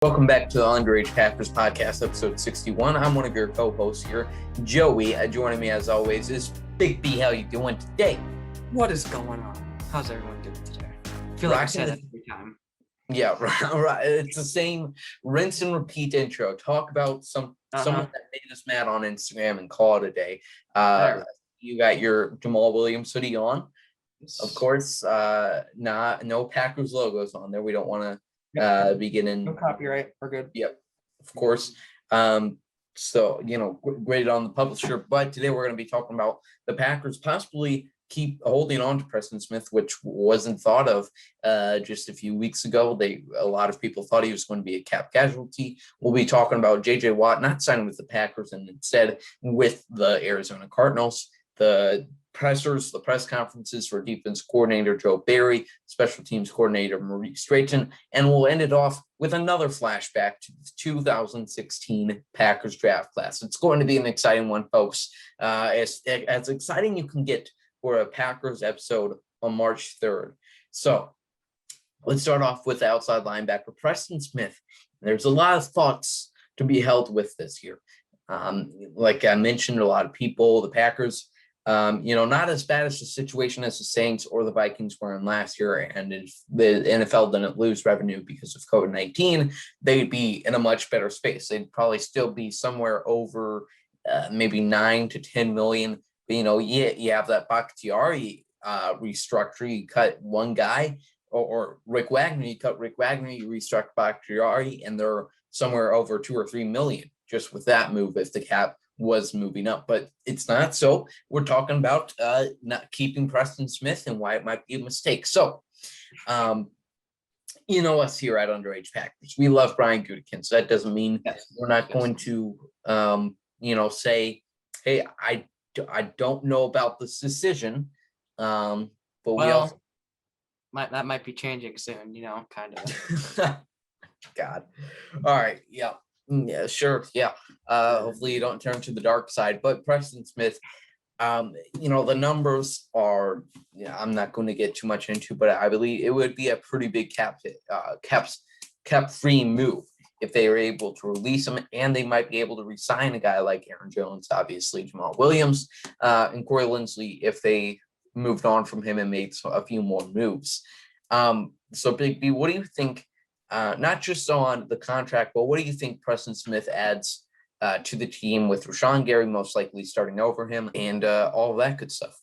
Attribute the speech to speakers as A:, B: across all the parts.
A: Welcome back to the Underage Packers podcast, episode 61. I'm one of your co-hosts here, Joey. Joining me as always is Big B. How you doing today?
B: What is going on? How's everyone doing today? I feel like I say that every time.
A: Yeah, right. It's the same rinse and repeat intro. Talk about someone that made us mad on Instagram and call it a day. You got your Jamal Williams hoodie on, of course. No Packers logos on there. We don't want to. Beginning
B: no copyright, we're good.
A: Yep, of course. So graded on the publisher, but today we're going to be talking about the Packers possibly keep holding on to Preston Smith, which wasn't thought of just a few weeks ago. A lot of people thought he was going to be a cap casualty. We'll be talking about J.J. Watt not signing with the Packers and instead with the Arizona Cardinals. The pressers, the press conferences for defense coordinator Joe Barry, special teams coordinator Maurice Drayton, and we'll end it off with another flashback to the 2016 Packers draft class. It's going to be an exciting one, folks. As exciting you can get for a Packers episode on March 3rd. So let's start off with outside linebacker Preston Smith. There's a lot of thoughts to be held with this year. Like I mentioned, a lot of people, the Packers, not as bad as the situation as the Saints or the Vikings were in last year. And if the NFL didn't lose revenue because of COVID-19, they'd be in a much better space. They'd probably still be somewhere over maybe 9 to 10 million. But, you have that Bakhtiari restructure. You cut one guy, or Rick Wagner. You cut Rick Wagner. You restructure Bakhtiari, and they're somewhere over 2 or 3 million just with that move if the cap was moving up, but it's not. So we're talking about not keeping Preston Smith and why it might be a mistake. So, us here at Underage Packers, we love Brian Gutekunst. So that doesn't mean we're not going to, say, hey, I don't know about this decision, but
B: that might be changing soon. Kind of.
A: God, all right, yeah. Yeah, sure. Yeah. Hopefully you don't turn to the dark side. But Preston Smith, the numbers are, I'm not going to get too much into, but I believe it would be a pretty big cap-free move if they were able to release him, and they might be able to re-sign a guy like Aaron Jones, obviously Jamal Williams, and Corey Linsley if they moved on from him and made a few more moves. So Big B, what do you think? Not just on the contract, but what do you think Preston Smith adds to the team with Rashawn Gary most likely starting over him and all of that good stuff?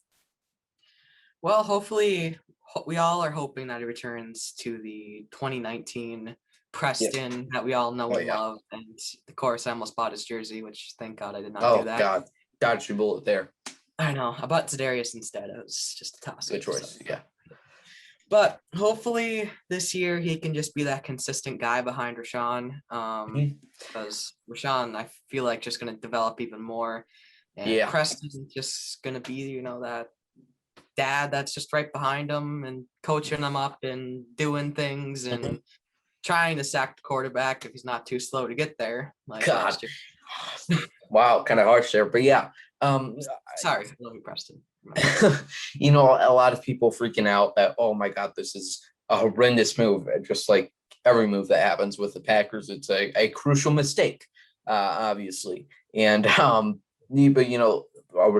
B: Well, hopefully, we all are hoping that he returns to the 2019 Preston that we all know and love. And of course, I almost bought his jersey, which thank God I did not do that. Oh,
A: God. Dodged your bullet there.
B: I know. I bought Za'Darius instead. It was just a toss.
A: Good choice, yeah.
B: But hopefully this year he can just be that consistent guy behind Rashawn, because Rashawn, I feel like, just going to develop even more. And Preston's just going to be, that dad that's just right behind him and coaching him up and doing things and trying to sack the quarterback if he's not too slow to get there. Like last year.
A: Wow, kind of harsh there, but yeah.
B: Sorry, I love you, Preston.
A: A lot of people freaking out that, oh my God, this is a horrendous move. Just like every move that happens with the Packers, it's a crucial mistake, obviously. And our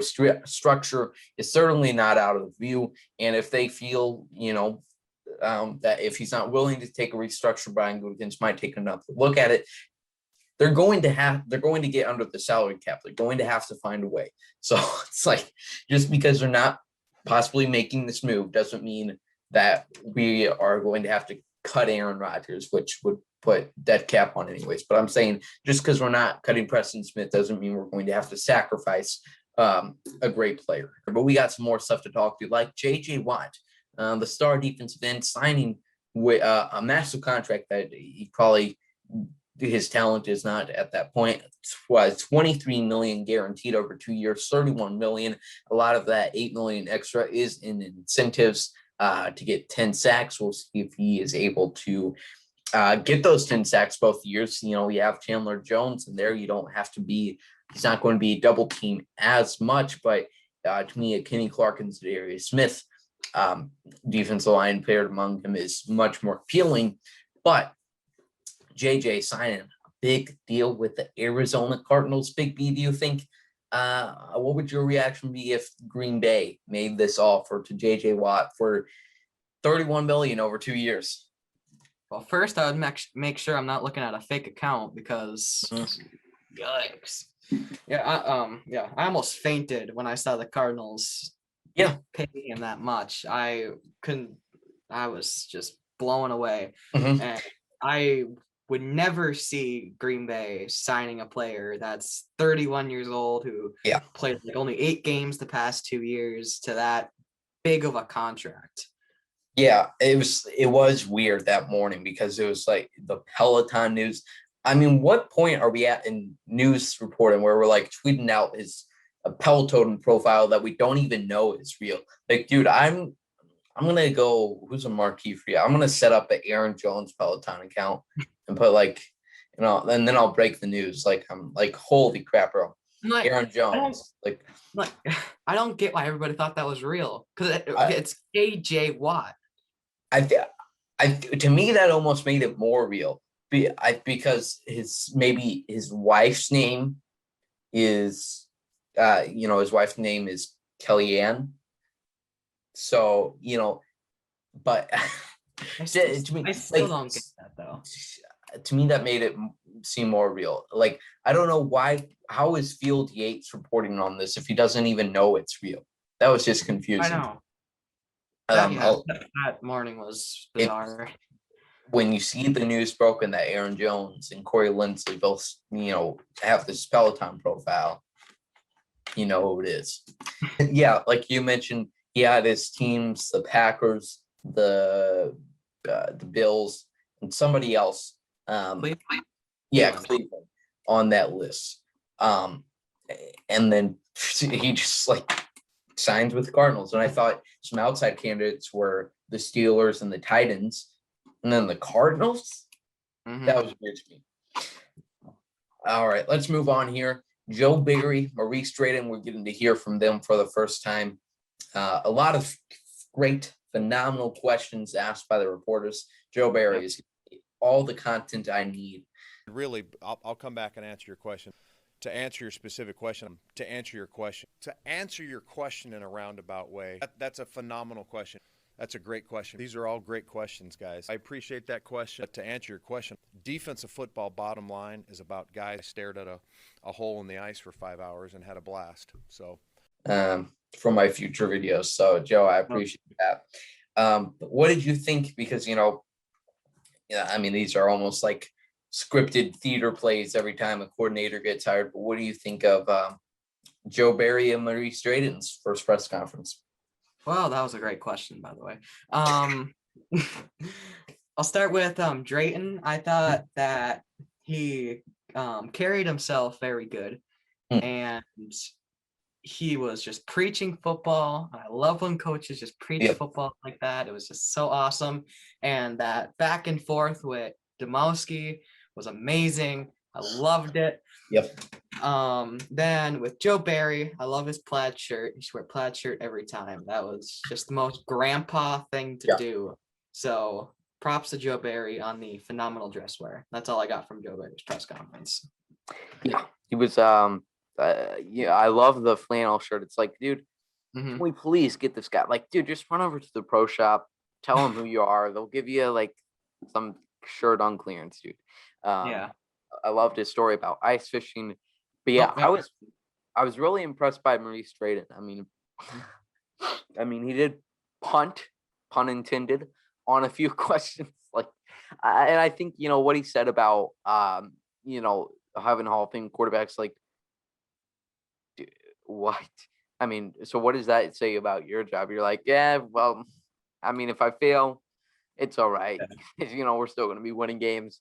A: structure is certainly not out of view. And if they feel, that if he's not willing to take a restructure, Brian Gutekunst might take another look at it. They're going to get under the salary cap. They're going to have to find a way. So it's like, just because they're not possibly making this move doesn't mean that we are going to have to cut Aaron Rodgers, which would put dead cap on anyways. But I'm saying just because we're not cutting Preston Smith doesn't mean we're going to have to sacrifice a great player. But we got some more stuff to talk to, like J.J. Watt, the star defensive end, signing with a massive contract that he probably – his talent is not at that point. Was 23 million guaranteed over 2 years, 31 million. A lot of that 8 million extra is in incentives to get 10 sacks. We'll see if he is able to get those 10 sacks both years. We have Chandler Jones in there. You don't have to be, he's not going to be double team as much, but to me, Kenny Clark and J.J. Smith, defensive line paired among them is much more appealing. But JJ signing a big deal with the Arizona Cardinals. Big B, do you think? What would your reaction be if Green Bay made this offer to J.J. Watt for $31 million over 2 years?
B: Well, first I would make sure I'm not looking at a fake account because yikes. I almost fainted when I saw the Cardinals paying him that much. I was just blown away. And I would never see Green Bay signing a player that's 31 years old who played like only 8 games the past 2 years to that big of a contract.
A: Yeah, it was weird that morning because it was like the Peloton news. I mean, what point are we at in news reporting where we're like tweeting out a Peloton profile that we don't even know is real? Like, dude, I'm gonna go. Who's a marquee for you? I'm gonna set up an Aaron Jones Peloton account and put and then I'll break the news. Like, I'm like, holy crap, bro!
B: Like,
A: Aaron Jones.
B: I don't get why everybody thought that was real because it's J.J. Watt.
A: To me, that almost made it more real. Because his wife's name is, his wife's name is Kellyanne. So, but
B: I still don't get that though.
A: To me, that made it seem more real. Like, I don't know how is Field Yates reporting on this if he doesn't even know it's real? That was just confusing.
B: I know. That morning was bizarre.
A: When you see the news broken that Aaron Jones and Corey Linsley both, have this Peloton profile, you know who it is. Yeah, like you mentioned, he had his teams, the Packers, the Bills, and somebody else.
B: Cleveland
A: on that list. And then he just signs with the Cardinals. And I thought some outside candidates were the Steelers and the Titans. And then the Cardinals? That was weird to me. All right, let's move on here. Joe Barry, Maurice Drayton, we're getting to hear from them for the first time. A lot of great, phenomenal questions asked by the reporters. Joe Barry is all the content I need.
C: Really, I'll come back and answer your question. To answer your specific question, to answer your question in a roundabout way, that's a phenomenal question. That's a great question. These are all great questions, guys. I appreciate that question. But to answer your question, defensive football, bottom line, is about guys stared at a hole in the ice for 5 hours and had a blast. So,
A: for my future videos. So, Joe, I appreciate that. But what did you think? Because, these are almost like scripted theater plays every time a coordinator gets hired. But what do you think of Joe Barry and Maurice Drayton's first press conference?
B: Well, that was a great question, by the way. I'll start with Drayton. I thought that he carried himself very good, and he was just preaching football. I love when coaches just preach football like that. It was just so awesome, and that back and forth with Demowski was amazing. I loved it.
A: Yep.
B: Then with Joe Barry, I love his plaid shirt. He should wear plaid shirt every time. That was just the most grandpa thing to do. So props to Joe Barry on the phenomenal dress wear. That's all I got from Joe Barry's press conference.
A: Yeah, he was. I love the flannel shirt. It's like, dude, can we please get this guy? Like, dude, just run over to the pro shop, tell them who you are. They'll give you some shirt on clearance, dude. I loved his story about ice fishing. But I was really impressed by Maurice Drayton. He did punt, pun intended, on a few questions. And I think what he said about having Hall of Fame quarterbacks. What? So what does that say about your job? You're like, yeah, well, if I fail, it's all right. We're still going to be winning games.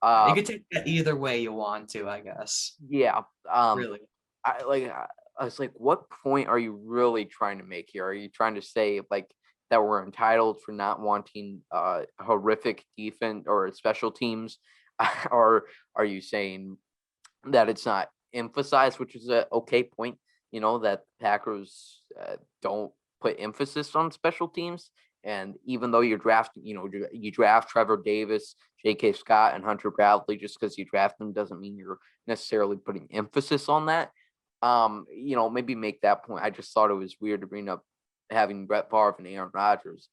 B: You could take that either way you want to, I guess.
A: Yeah.
B: Really.
A: I was like, what point are you really trying to make here? Are you trying to say that we're entitled for not wanting horrific defense or special teams, or are you saying that it's not emphasized, which is a okay point? That Packers don't put emphasis on special teams, And even though you're drafting, you draft Trevor Davis, J.K. Scott, and Hunter Bradley, just because you draft them doesn't mean you're necessarily putting emphasis on that. Maybe make that point. I just thought it was weird to bring up having Brett Favre and Aaron Rodgers.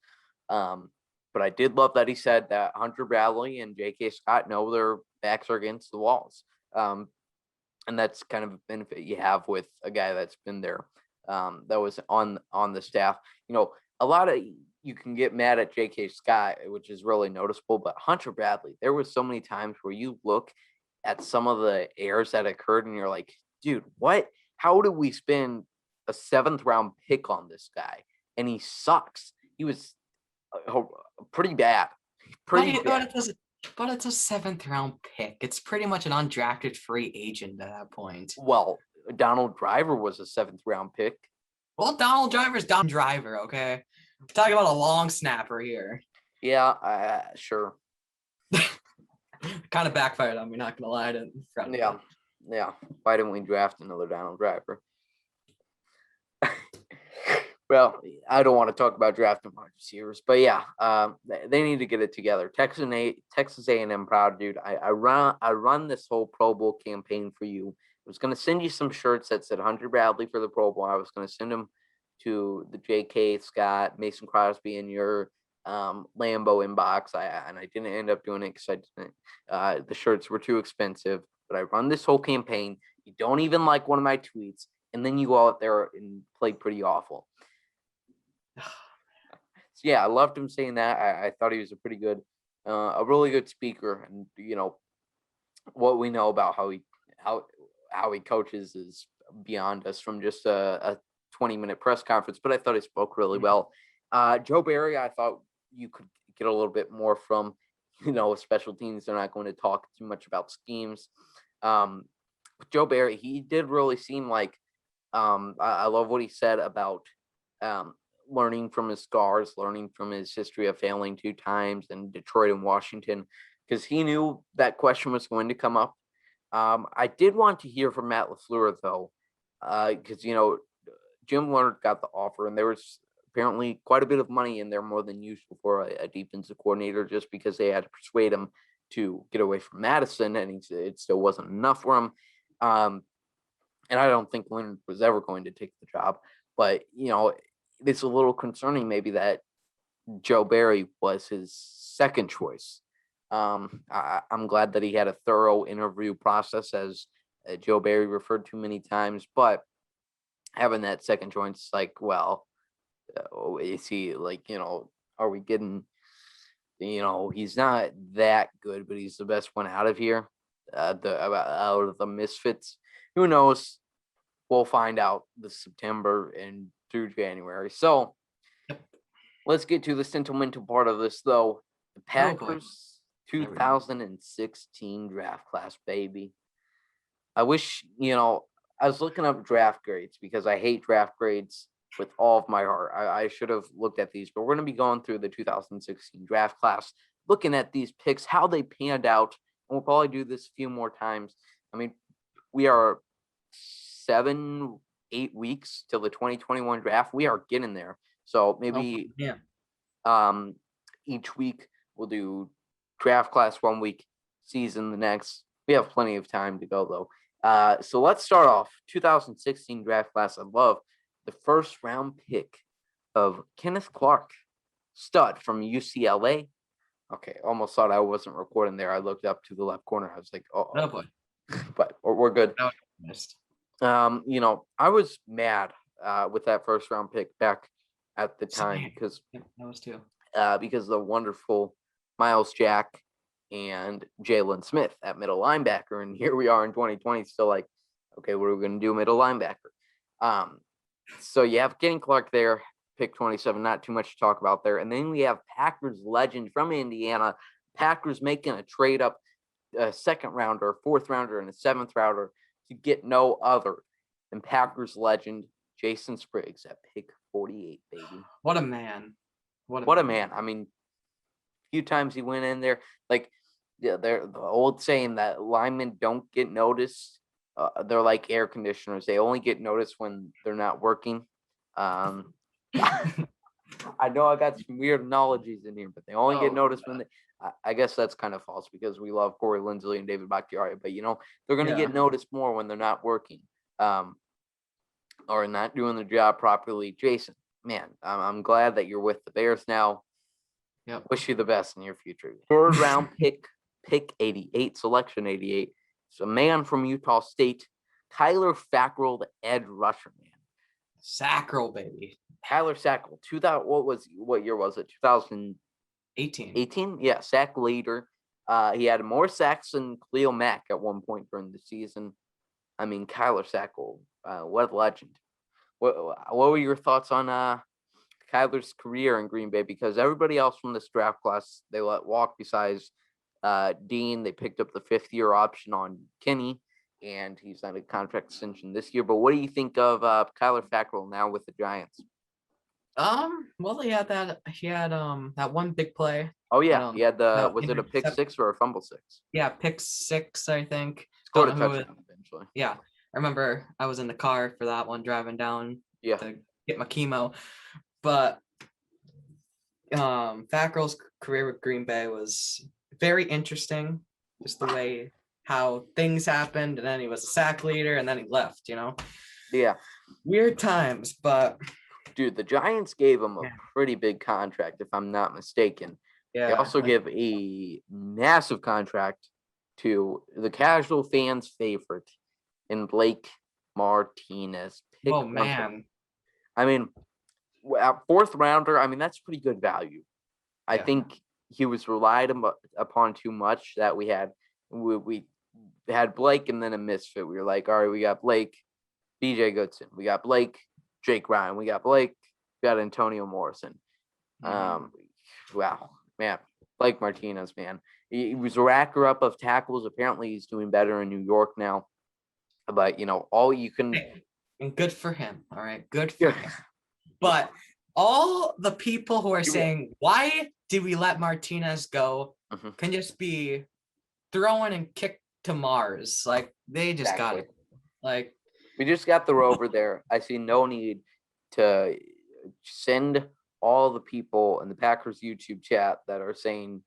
A: But I did love that he said that Hunter Bradley and J.K. Scott know their backs are against the walls. And that's kind of a benefit you have with a guy that's been there, that was on the staff. A lot of you can get mad at J.K. Scott, which is really noticeable, but Hunter Bradley, there was so many times where you look at some of the errors that occurred and you're like, dude, what? How do we spend a 7th round pick on this guy? And he sucks. He was pretty bad.
B: But it's a 7th round pick. It's pretty much an undrafted free agent at that point.
A: Well, Donald Driver was a 7th round pick.
B: Well, Donald Driver's Donald Driver, okay? We're talking about a long snapper here.
A: Yeah, sure.
B: Kind of backfired on me, not gonna lie to friend.
A: Yeah. Why didn't we draft another Donald Driver? Well, I don't want to talk about drafting wide receivers, but yeah, they need to get it together. Texas A&M proud, dude. I run this whole Pro Bowl campaign for you. I was going to send you some shirts that said Hunter Bradley for the Pro Bowl. I was going to send them to the J.K. Scott, Mason Crosby in your Lambo inbox. And I didn't end up doing it because the shirts were too expensive. But I run this whole campaign. You don't even like one of my tweets, and then you go out there and play pretty awful. So yeah, I loved him saying that. I thought he was a really good speaker, and what we know about how he coaches is beyond us from just a 20-minute press conference. But I thought he spoke really well. Joe Barry, I thought you could get a little bit more from, special teams. They're not going to talk too much about schemes. Joe Barry, he did really seem like, I love what he said about learning from his scars, learning from his history of failing 2 times in Detroit and Washington, because he knew that question was going to come up. I did want to hear from Matt LaFleur, though, because, Jim Leonhard got the offer, and there was apparently quite a bit of money in there, more than usual for a defensive coordinator, just because they had to persuade him to get away from Madison, and it still wasn't enough for him. And I don't think Leonhard was ever going to take the job, but, it's a little concerning maybe that Joe Barry was his second choice. I'm glad that he had a thorough interview process, as Joe Barry referred to many times, but having that second choice, like, well, is he like, are we getting, he's not that good, but he's the best one out of here, out of the misfits. Who knows? We'll find out this September and through January. So let's get to the sentimental part of this, though. The Packers 2016 draft class, baby. I wish, I was looking up draft grades because I hate draft grades with all of my heart. I should have looked at these, but we're going to be going through the 2016 draft class, looking at these picks, how they panned out, and we'll probably do this a few more times. I mean, we are 7-8 weeks till the 2021 draft. We are getting there. So maybe each week we'll do draft class 1 week, season the next. We have plenty of time to go, though. So let's start off 2016 draft class. I love the first round pick of Kenneth Clark, stud from UCLA. Okay, almost thought I wasn't recording there. I looked up to the left corner. I was like, oh boy. But we're good. I was mad with that first round pick back at the time because
B: that was too.
A: Because of the wonderful Miles Jack and Jalen Smith at middle linebacker, and here we are in 2020, still like, okay, what are we going to do middle linebacker? So you have Kenny Clark there, pick 27, not too much to talk about there, and then we have Packers legend from Indiana, Packers making a trade up, a second rounder, a 4th rounder, and a 7th rounder to get no other than Packers legend Jason Spriggs at pick 48, baby.
B: What a man.
A: What a man. I mean, a few times he went in there. Like, they're the old saying that linemen don't get noticed. They're like air conditioners. They only get noticed when they're not working. I know I got some weird analogies in here, but they only get noticed when they. I guess that's kind of false because we love Corey Linsley and David Bakhtiari, but they're going to get noticed more when they're not working, or not doing their job properly. Jason, man, I'm glad that you're with the Bears now.
B: Yep.
A: Wish you the best in your future. Third round pick 88, selection 88. It's a man from Utah State, Kyler Fackrell, the edge rusher, man.
B: Sackrell, baby.
A: Kyler Fackrell. What year was it? 2018. 18? Yeah, sack leader. He had more sacks than Khalil Mack at one point during the season. I mean, Kyler Fackrell, what a legend. What were your thoughts on Kyler's career in Green Bay? Because everybody else from this draft class they let walk besides Dean. They picked up the 5th-year option on Kenny, and he's on a contract extension this year. But what do you think of Kyler Fackrell now with the Giants?
B: Well, he had that one big play.
A: Oh yeah, he had was it a pick 6 or a fumble 6?
B: Yeah, pick 6, I think.
A: Scored a touchdown eventually.
B: Yeah, I remember I was in the car for that one driving down to get my chemo. But Fackrell's career with Green Bay was very interesting. Just the way how things happened, and then he was a sack leader, and then he left.
A: Yeah,
B: weird times, but.
A: Dude, the Giants gave him a pretty big contract, if I'm not mistaken. Yeah, they also give a massive contract to the casual fans' favorite in Blake Martinez.
B: Oh, man.
A: I mean, 4th rounder, I mean, that's pretty good value. I think he was relied upon too much that we had Blake and then a misfit. We were like, all right, we got Blake, BJ Goodson. We got Blake, Jake Ryan. We got Blake. We got Antonio Morrison. Wow, man. Blake Martinez, man. He was a racker up of tackles. Apparently, he's doing better in New York now. But, all you can.
B: And good for him. All right. Good for him. But all the people who are saying, why did we let Martinez go, can just be throwing and kicked to Mars. Like, they just got it. Like,
A: we just got the rover there. I see no need to send all the people in the Packers YouTube chat that are saying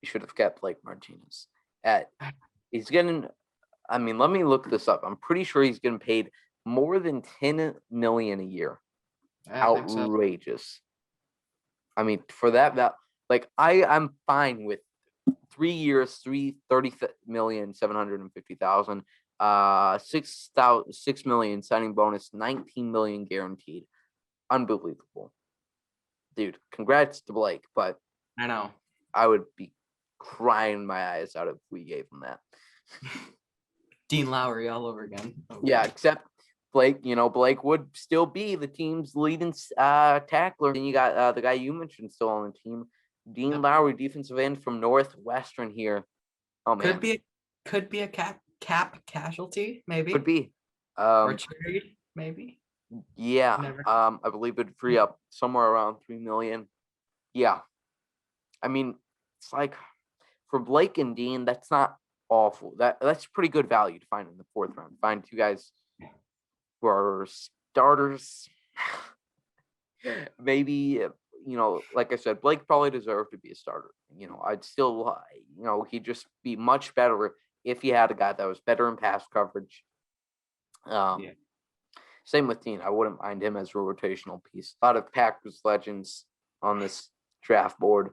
A: you should have kept Blake Martinez. He's getting, I mean, let me look this up. I'm pretty sure he's getting paid more than $10 million a year. Outrageous. I mean, for that, like I'm fine with 3 years, $30,750,000. $6 million signing bonus, $19 million guaranteed. Unbelievable, dude. Congrats to Blake, but
B: I know
A: I would be crying my eyes out if we gave him that.
B: Dean Lowry all over again.
A: Okay. Yeah, except Blake. Blake would still be the team's leading tackler. Then you got the guy you mentioned still on the team, Dean Lowry, defensive end from Northwestern here. Oh man,
B: could be a cap casualty, maybe.
A: Could be.
B: Or trade, maybe.
A: Yeah. I believe it'd free up somewhere around $3 million. Yeah. I mean, it's like for Blake and Dean, that's not awful. That's pretty good value to find in the 4th round. Find 2 guys who are starters. Maybe, like I said, Blake probably deserved to be a starter. I'd still, he'd just be much better if he had a guy that was better in pass coverage. Same with Dean. I wouldn't mind him as a rotational piece. A lot of Packers legends on this draft board.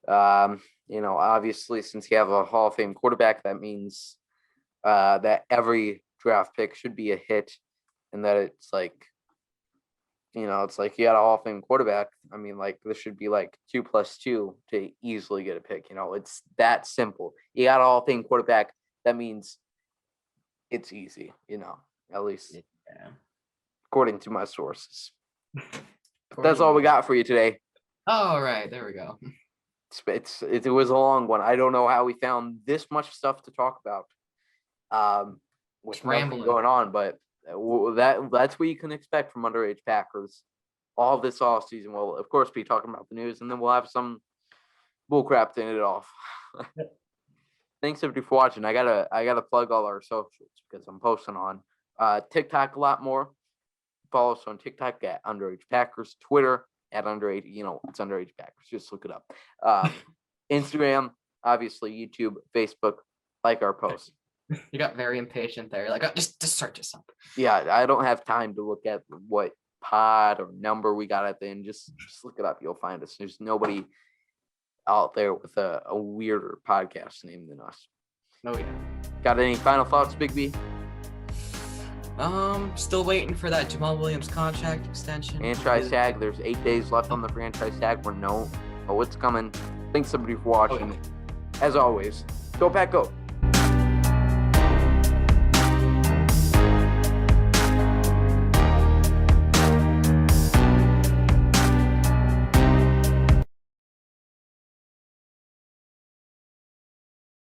A: Obviously, since you have a Hall of Fame quarterback, that means that every draft pick should be a hit, and that it's like, it's like you got a Hall of Fame quarterback. I mean, like, this should be like 2 + 2 to easily get a pick. It's that simple. You got a Hall of Fame quarterback. That means it's easy, at least according to my sources. That's all we got for you today.
B: All right, there we go.
A: It was a long one. I don't know how we found this much stuff to talk about. With nothing going on, but that's what you can expect from Underage Packers all this off season. We'll of course be talking about the news, and then we'll have some bullcrap to end it off. Thanks everybody for watching. I gotta plug all our socials because I'm posting on TikTok a lot more. Follow us on TikTok at Underage Packers, Twitter at Underage, it's Underage Packers. Just look it up. Instagram, obviously, YouTube, Facebook, like our posts.
B: You got very impatient there. You're like, just search us up.
A: Yeah, I don't have time to look at what pod or number we got at the end. Just look it up. You'll find us. There's nobody out there with a weirder podcast name than us.
B: Oh, yeah.
A: Got any final thoughts, Big B?
B: Still waiting for that Jamal Williams contract extension.
A: Franchise tag. There's 8 days left on the franchise tag. We're know it's coming. Thanks, somebody, for watching. As always, go Pack Go.